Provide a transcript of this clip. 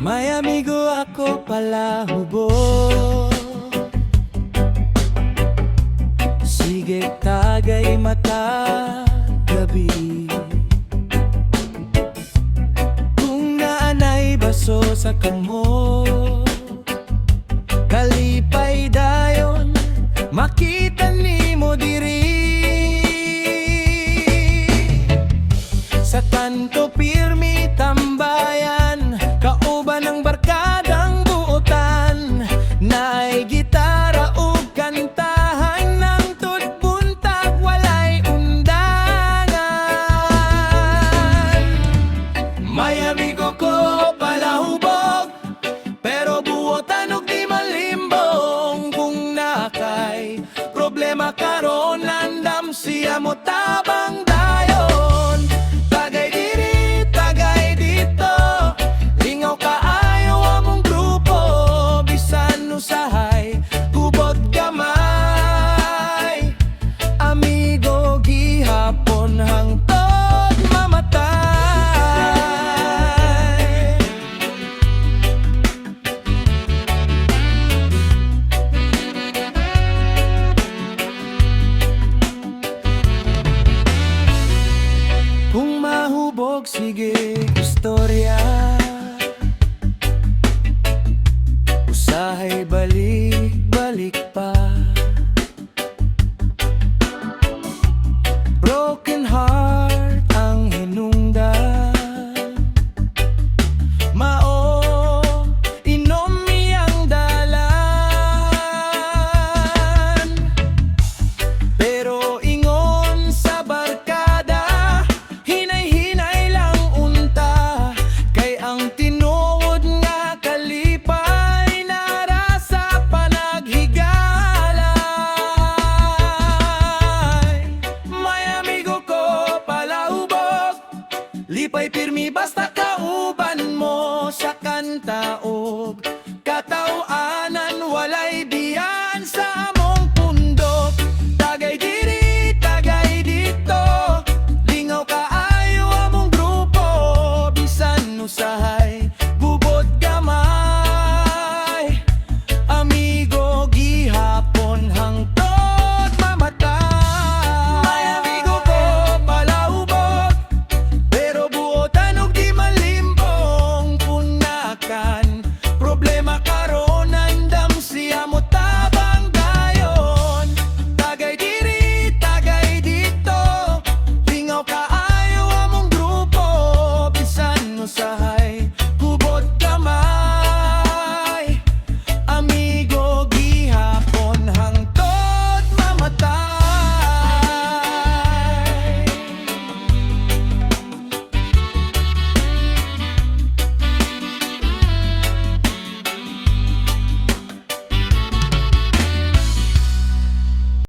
May amigo ako pala hubog, sige tagay mata gabi. Kung naanay baso sa kamot, kalipay dayon makita nimo diri. Sa kanto pirmi tambayan, kauban ng barkadang buotan, naay gitara ug kantahan ng tudbuntag walay undangan. May amigo ko palahubog, pero buotan ug di malimbong. Kung nakay problema karon, landam siya mo tabang dayon. Tagay diri, tagay dito, lingaw kaayo among grupo. Bisan usahay, gubot gamay, amigo gihapon hangtod mamatay. Kung mahubog, sige istorya, usahay balik-balik pa. Broken heart ang hinungdan, mao inom iyang dalan. Pero ingon sa barkada, hinay-hinay lang unta, kay ang tinuod nga kalipay nara sa panaghigalay. May amigo ko palahubog, lipay pirmi basta kauban mo sa kanta o